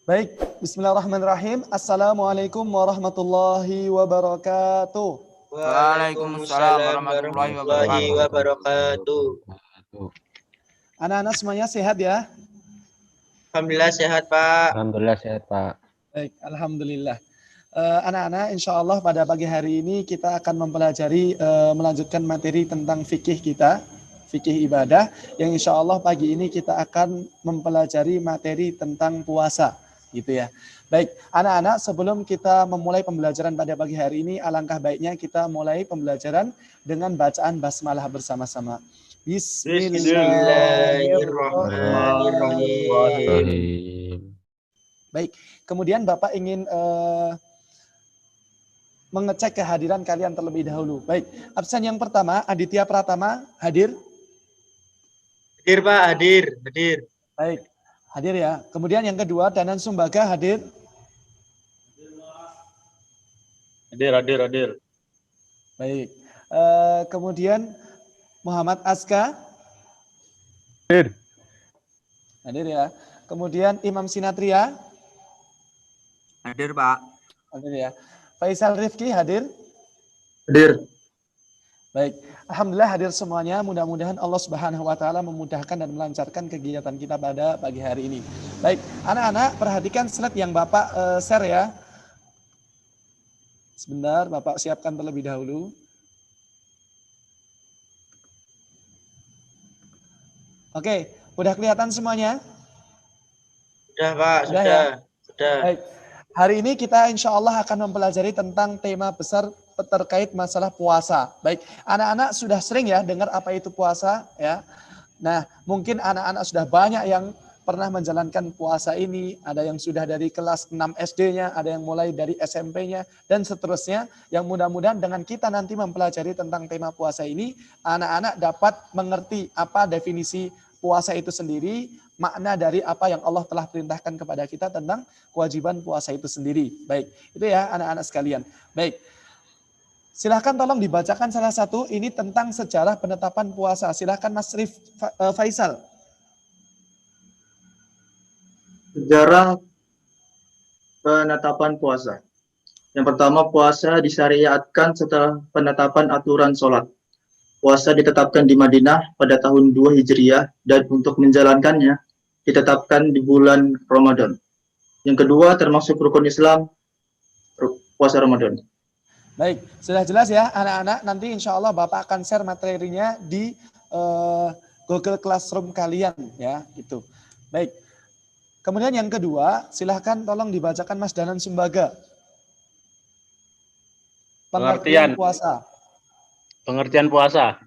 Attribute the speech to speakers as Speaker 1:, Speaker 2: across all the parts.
Speaker 1: Baik, bismillahirrahmanirrahim. Assalamualaikum warahmatullahi wabarakatuh.
Speaker 2: Waalaikumsalam
Speaker 3: Waalaikumsalam
Speaker 2: warahmatullahi
Speaker 3: warahmatullahi
Speaker 2: wabarakatuh.
Speaker 3: wabarakatuh.
Speaker 1: Anak-anak semuanya sehat ya?
Speaker 3: Alhamdulillah sehat, Pak.
Speaker 4: Alhamdulillah sehat, Pak.
Speaker 1: Baik, alhamdulillah. Anak-anak, insya Allah pada pagi hari ini kita akan mempelajari, melanjutkan materi tentang fikih kita, fikih ibadah, yang insya Allah pagi ini kita akan mempelajari materi tentang puasa, gitu ya. Baik, anak-anak, sebelum kita memulai pembelajaran pada pagi hari ini, alangkah baiknya kita mulai pembelajaran dengan bacaan basmalah bersama-sama. Bismillahirrahmanirrahim. Baik, kemudian Bapak ingin mengecek kehadiran kalian terlebih dahulu. Baik, absen yang pertama, Aditya Pratama, hadir?
Speaker 3: Hadir, Pak, hadir.
Speaker 1: Baik, hadir ya. Kemudian yang kedua, Danan Sumbaga, hadir?
Speaker 4: Hadir.
Speaker 1: Baik, kemudian Muhammad Aska? Hadir ya. Kemudian Imam Sinatria?
Speaker 2: Hadir, Pak.
Speaker 1: Hadir ya. Faisal Rifki, hadir?
Speaker 4: Hadir.
Speaker 1: Baik, alhamdulillah hadir semuanya. Mudah-mudahan Allah Subhanahu wa taala memudahkan dan melancarkan kegiatan kita pada pagi hari ini. Baik, anak-anak perhatikan slide yang Bapak share ya. Sebentar, Bapak siapkan terlebih dahulu. Oke, udah kelihatan semuanya?
Speaker 3: Sudah, Pak,
Speaker 1: Sudah
Speaker 3: sudah.
Speaker 1: ya? Baik. Hari ini kita insya Allah akan mempelajari tentang tema besar terkait masalah puasa. Baik, anak-anak sudah sering ya dengar apa itu puasa ya. Nah, mungkin anak-anak sudah banyak yang pernah menjalankan puasa ini. Ada yang sudah dari kelas 6 SD-nya, ada yang mulai dari SMP-nya, dan seterusnya. Yang mudah-mudahan dengan kita nanti mempelajari tentang tema puasa ini, anak-anak dapat mengerti apa definisi puasa itu sendiri, makna dari apa yang Allah telah perintahkan kepada kita tentang kewajiban puasa itu sendiri. Baik, itu ya anak-anak sekalian. Baik, silahkan tolong dibacakan salah satu ini tentang sejarah penetapan puasa. Silahkan Mas Faisal.
Speaker 5: Sejarah penetapan puasa. Yang pertama, puasa disyariatkan setelah penetapan aturan sholat. Puasa ditetapkan di Madinah pada tahun 2 Hijriah dan untuk menjalankannya ditetapkan di bulan Ramadan. Yang kedua, termasuk rukun Islam, puasa Ramadan.
Speaker 1: Baik, sudah jelas ya anak-anak. Nanti insya Allah Bapak akan share materinya di Google Classroom kalian ya, gitu. Baik. Kemudian yang kedua, silahkan tolong dibacakan Mas Danan Sumbaga. Pengertian puasa.
Speaker 4: Pengertian puasa.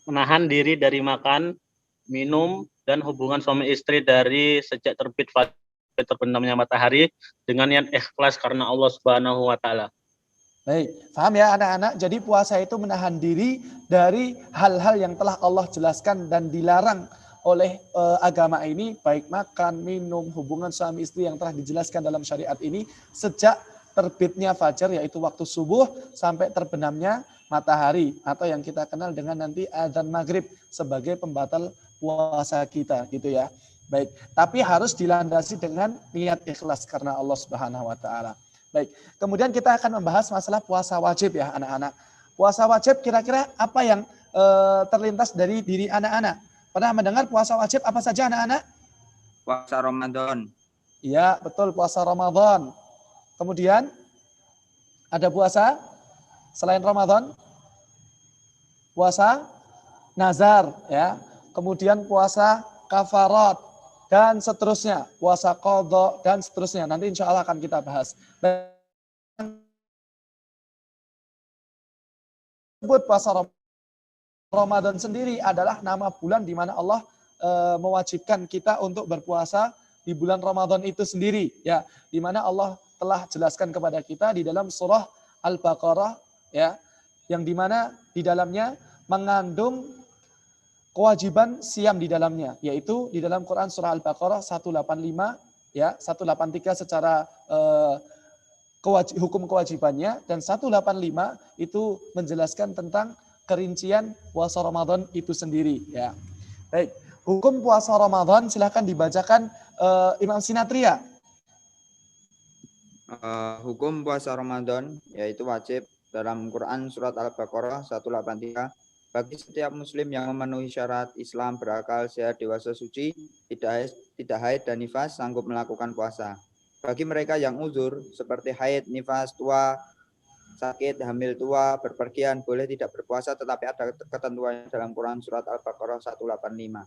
Speaker 4: Menahan diri dari makan, minum, dan hubungan suami istri dari sejak terbit terbenamnya matahari dengan niat ikhlas karena Allah Subhanahu wa taala.
Speaker 1: Baik, paham ya anak-anak? Jadi puasa itu menahan diri dari hal-hal yang telah Allah jelaskan dan dilarang oleh agama ini, baik makan, minum, hubungan suami istri yang telah dijelaskan dalam syariat ini sejak terbitnya fajar, yaitu waktu subuh, sampai terbenamnya matahari, atau yang kita kenal dengan nanti adzan maghrib sebagai pembatal puasa kita, gitu ya. Baik, tapi harus dilandasi dengan niat ikhlas karena Allah Subhanahu wa taala. Baik, kemudian kita akan membahas masalah puasa wajib ya anak-anak. Puasa wajib kira-kira apa yang terlintas dari diri anak-anak? Pernah mendengar puasa wajib apa saja anak-anak?
Speaker 2: Puasa Ramadan.
Speaker 1: Iya, betul, puasa Ramadan. Kemudian ada puasa selain Ramadan? Puasa nazar ya. Kemudian puasa kafarat dan seterusnya, puasa qadha dan seterusnya. Nanti insya Allah akan kita bahas. Sebut puasa Ramadan sendiri adalah nama bulan di mana Allah mewajibkan kita untuk berpuasa di bulan Ramadan itu sendiri ya, di mana Allah telah jelaskan kepada kita di dalam surah Al-Baqarah ya, yang di mana di dalamnya mengandung kewajiban siam di dalamnya, yaitu di dalam Quran surah Al-Baqarah 185 ya, 183 secara hukum kewajibannya, dan 185 itu menjelaskan tentang kerincian puasa Ramadan itu sendiri ya. Baik, hukum puasa Ramadan silahkan dibacakan Imam Sinatria.
Speaker 2: Hukum puasa Ramadan yaitu wajib dalam Quran surat Al-Baqarah 183 bagi setiap muslim yang memenuhi syarat Islam, berakal, sehat, dewasa, suci, tidak haid dan nifas sanggup melakukan puasa. Bagi mereka yang uzur seperti haid, nifas, tua, sakit, hamil tua, berpergian boleh tidak berpuasa tetapi ada ketentuan dalam Quran surat Al-Baqarah 185.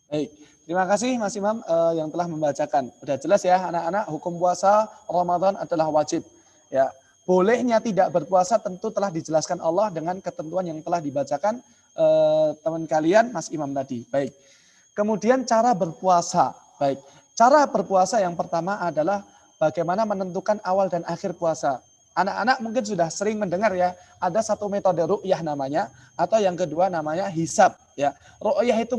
Speaker 1: Baik, terima kasih Mas Imam yang telah membacakan. Sudah jelas ya anak-anak, hukum puasa Ramadan adalah wajib. Ya, bolehnya tidak berpuasa tentu telah dijelaskan Allah dengan ketentuan yang telah dibacakan teman kalian Mas Imam tadi. Baik. Kemudian cara berpuasa. Baik. Cara berpuasa yang pertama adalah bagaimana menentukan awal dan akhir puasa. Anak-anak mungkin sudah sering mendengar ya, ada satu metode ru'yah namanya, atau yang kedua namanya hisab ya. Ru'yah itu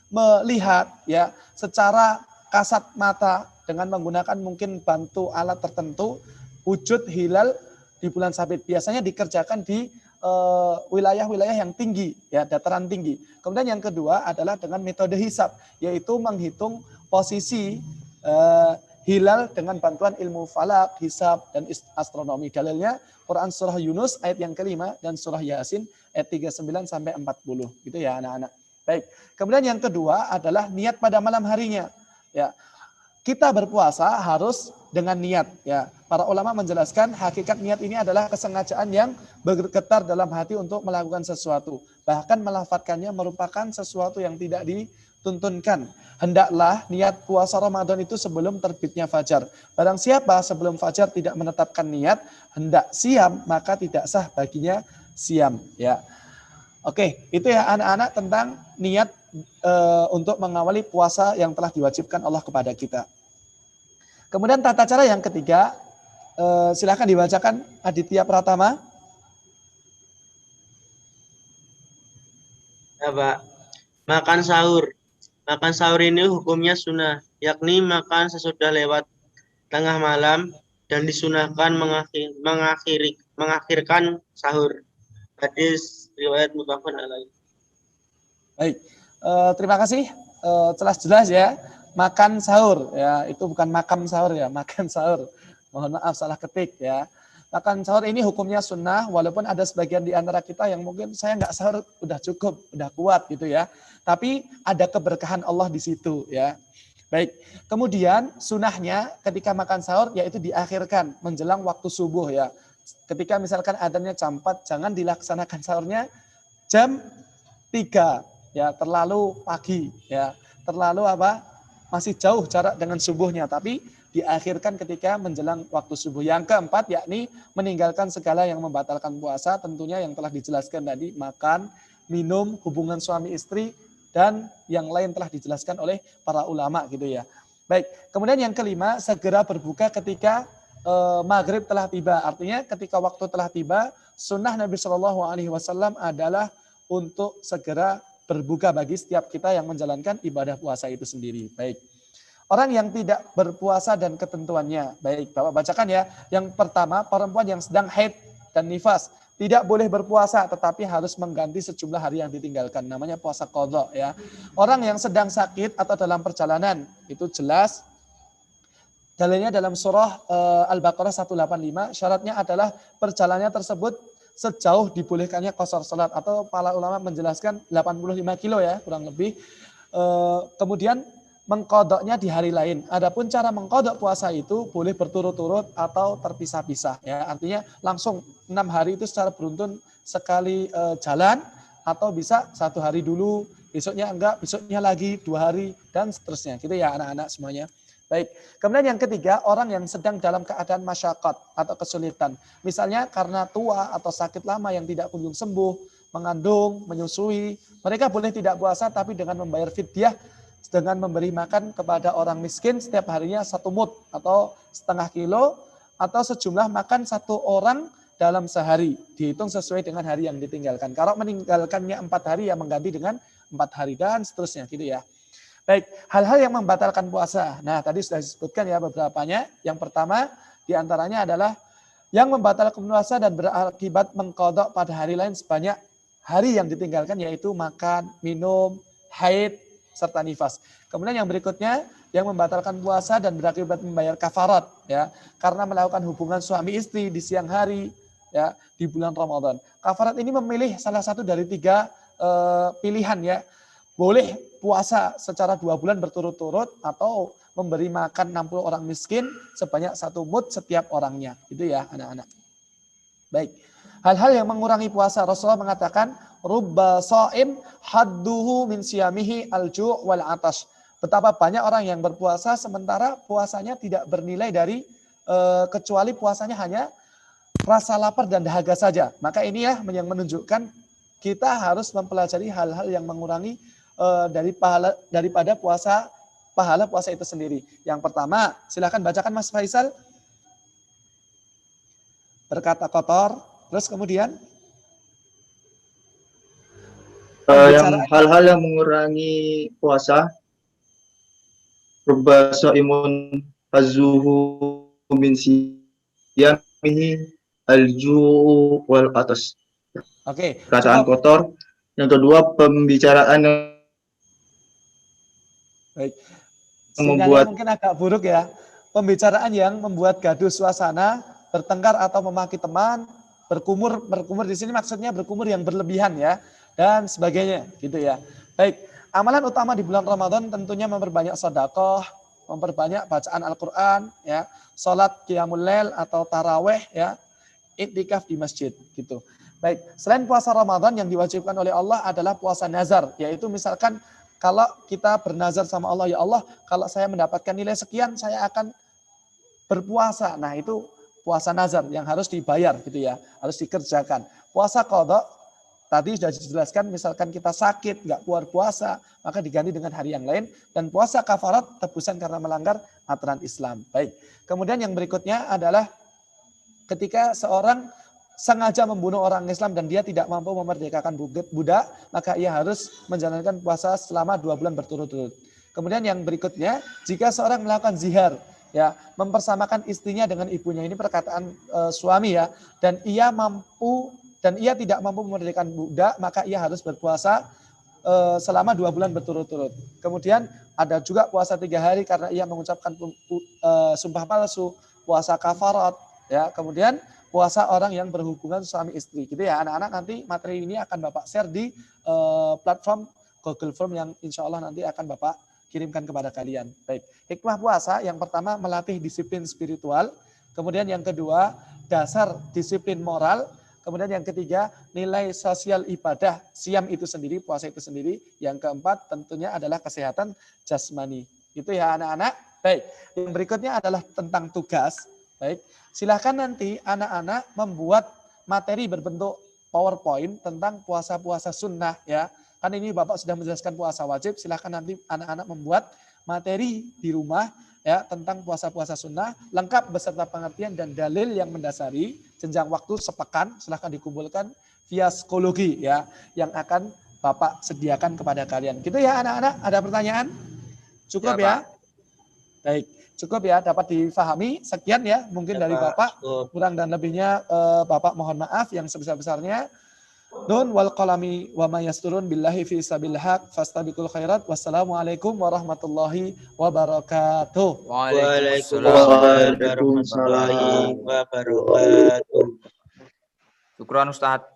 Speaker 1: melihat ya secara kasat mata dengan menggunakan mungkin bantu alat tertentu wujud hilal di bulan sabit. Biasanya dikerjakan di wilayah-wilayah yang tinggi ya, dataran tinggi. Kemudian yang kedua adalah dengan metode hisab, yaitu menghitung posisi hilal dengan bantuan ilmu falak, hisab dan astronomi. Dalilnya Quran surah Yunus ayat yang kelima dan surah Yasin ayat 39 sampai 40. Gitu ya anak-anak. Baik. Kemudian yang kedua adalah niat pada malam harinya. Ya. Kita berpuasa harus dengan niat ya. Para ulama menjelaskan hakikat niat ini adalah kesengajaan yang bergetar dalam hati untuk melakukan sesuatu. Bahkan melafadzkannya merupakan sesuatu yang tidak dituntunkan. Hendaklah niat puasa Ramadan itu sebelum terbitnya fajar. Barang siapa sebelum fajar tidak menetapkan niat hendak siam, maka tidak sah baginya siam ya. Oke, itu ya anak-anak tentang niat untuk mengawali puasa yang telah diwajibkan Allah kepada kita. Kemudian tata cara yang ketiga, silakan dibacakan Aditya Pratama.
Speaker 3: Ya, Pak. Makan sahur. Makan sahur ini hukumnya sunnah, yakni makan sesudah lewat tengah malam dan disunahkan mengakhirkan sahur. Hadis riwayat muttafaqun alaih.
Speaker 1: Baik, terima kasih. Jelas-jelas ya. Makan sahur ya, itu bukan makam sahur ya, makan sahur. Mohon maaf salah ketik ya. Makan sahur ini hukumnya sunnah, walaupun ada sebagian di antara kita yang mungkin saya nggak sahur udah cukup, udah kuat gitu ya. Tapi ada keberkahan Allah di situ ya. Baik, kemudian sunnahnya ketika makan sahur yaitu diakhirkan menjelang waktu subuh ya. Ketika misalkan adanya jam 4, jangan dilaksanakan sahurnya jam 3 ya, terlalu pagi ya. Terlalu masih jauh jarak dengan subuhnya, tapi diakhirkan ketika menjelang waktu subuh. Yang keempat yakni meninggalkan segala yang membatalkan puasa, tentunya yang telah dijelaskan tadi, makan, minum, hubungan suami istri, dan yang lain telah dijelaskan oleh para ulama gitu ya. Baik, kemudian yang kelima, segera berbuka ketika maghrib telah tiba. Artinya ketika waktu telah tiba, sunnah Nabi SAW adalah untuk segera berbuka bagi setiap kita yang menjalankan ibadah puasa itu sendiri. Baik. Orang yang tidak berpuasa dan ketentuannya. Baik, Bapak bacakan ya. Yang pertama, perempuan yang sedang haid dan nifas tidak boleh berpuasa, tetapi harus mengganti sejumlah hari yang ditinggalkan. Namanya puasa qadha ya. Orang yang sedang sakit atau dalam perjalanan, itu jelas. Dalilnya dalam surah Al-Baqarah 185, syaratnya adalah perjalanannya tersebut sejauh dibolehkannya qasar salat, atau para ulama menjelaskan 85 kilo ya kurang lebih. Kemudian mengkodoknya di hari lain. Adapun cara mengkodok puasa itu boleh berturut-turut atau terpisah-pisah ya. Artinya langsung 6 hari itu secara beruntun sekali jalan, atau bisa 1 hari dulu, besoknya enggak, besoknya lagi 2 hari dan seterusnya. Gitu ya anak-anak semuanya. Baik, kemudian yang ketiga, orang yang sedang dalam keadaan masyakat atau kesulitan. Misalnya karena tua atau sakit lama yang tidak kunjung sembuh, mengandung, menyusui. Mereka boleh tidak puasa tapi dengan membayar fidyah, dengan memberi makan kepada orang miskin setiap harinya 1 mud atau setengah kilo, atau sejumlah makan 1 orang dalam sehari. Dihitung sesuai dengan hari yang ditinggalkan. Kalau meninggalkannya 4 hari, ya mengganti dengan 4 hari dan seterusnya gitu ya. Baik, hal-hal yang membatalkan puasa. Nah, tadi sudah disebutkan ya beberapanya. Yang pertama, diantaranya adalah yang membatalkan puasa dan berakibat mengqadha pada hari lain sebanyak hari yang ditinggalkan, yaitu makan, minum, haid, serta nifas. Kemudian yang berikutnya, yang membatalkan puasa dan berakibat membayar kafarat ya karena melakukan hubungan suami istri di siang hari ya di bulan Ramadan. Kafarat ini memilih salah satu dari 3 pilihan ya. Boleh puasa secara 2 bulan berturut-turut atau memberi makan 60 orang miskin sebanyak 1 mud setiap orangnya. Itu ya anak-anak. Baik. Hal-hal yang mengurangi puasa, Rasulullah mengatakan rubba shaim hadduhu min siyamihi al-ju' wal 'atash. Betapa banyak orang yang berpuasa sementara puasanya tidak bernilai dari kecuali puasanya hanya rasa lapar dan dahaga saja. Maka ini ya yang menunjukkan kita harus mempelajari hal-hal yang mengurangi daripada pahala puasa itu sendiri. Yang pertama, silakan bacakan Mas Faisal. Berkata kotor, terus kemudian
Speaker 5: hal-hal yang mengurangi puasa, rubba shaimun hazuhu min siyamihi al-ju' wal 'atash.
Speaker 1: Oke.
Speaker 5: Perkataan kotor. Yang kedua, pembicaraan
Speaker 1: Baik.
Speaker 5: membuat
Speaker 1: mungkin agak buruk ya. Pembicaraan yang membuat gaduh suasana, bertengkar atau memaki teman, berkumur di sini maksudnya berkumur yang berlebihan ya, dan sebagainya gitu ya. Baik, amalan utama di bulan Ramadan tentunya memperbanyak sedekah, memperbanyak bacaan Al-Qur'an ya, salat qiyamul lail atau taraweh ya, iktikaf di masjid gitu. Baik, selain puasa Ramadan yang diwajibkan oleh Allah adalah puasa nazar, yaitu misalkan kalau kita bernazar sama Allah, ya Allah, kalau saya mendapatkan nilai sekian, saya akan berpuasa. Nah, itu puasa nazar yang harus dibayar gitu ya, harus dikerjakan. Puasa qadha tadi sudah dijelaskan, misalkan kita sakit, nggak keluar puasa, maka diganti dengan hari yang lain. Dan puasa kafarat, tebusan karena melanggar aturan Islam. Baik, kemudian yang berikutnya adalah ketika seorang sengaja membunuh orang Islam dan dia tidak mampu memerdekakan budak, maka ia harus menjalankan puasa selama 2 bulan berturut-turut. Kemudian yang berikutnya, jika seorang melakukan zihar, ya, mempersamakan istrinya dengan ibunya, ini perkataan suami ya, dan ia tidak mampu memerdekakan budak, maka ia harus berpuasa selama 2 bulan berturut-turut. Kemudian ada juga puasa 3 hari karena ia mengucapkan sumpah palsu, puasa kafarat, ya. Kemudian puasa orang yang berhubungan suami istri, gitu ya anak-anak. Nanti materi ini akan Bapak share di platform Google Form yang insya Allah nanti akan Bapak kirimkan kepada kalian. Baik, hikmah puasa yang pertama melatih disiplin spiritual, kemudian yang kedua dasar disiplin moral, kemudian yang ketiga nilai sosial ibadah siam itu sendiri, puasa itu sendiri, yang keempat tentunya adalah kesehatan jasmani. Itu ya anak-anak. Baik, yang berikutnya adalah tentang tugas. Baik, silahkan nanti anak-anak membuat materi berbentuk PowerPoint tentang puasa-puasa sunnah ya. Kan ini Bapak sudah menjelaskan puasa wajib, silahkan nanti anak-anak membuat materi di rumah ya tentang puasa-puasa sunnah, lengkap beserta pengertian dan dalil yang mendasari, jenjang waktu sepekan, silahkan dikumpulkan via psikologi ya, yang akan Bapak sediakan kepada kalian. Gitu ya anak-anak, ada pertanyaan? Cukup ya? Baik. Cukup ya, dapat difahami. Sekian ya, mungkin dari Bapak. Kurang dan lebihnya Bapak mohon maaf yang sebesar-besarnya. Nun wal qalami wa ma yasturun billahi fi sabil haq fastabiqul khairat. Wassalamualaikum warahmatullahi wabarakatuh.
Speaker 2: Waalaikumsalam warahmatullahi wabarakatuh. Syukran Ustaz.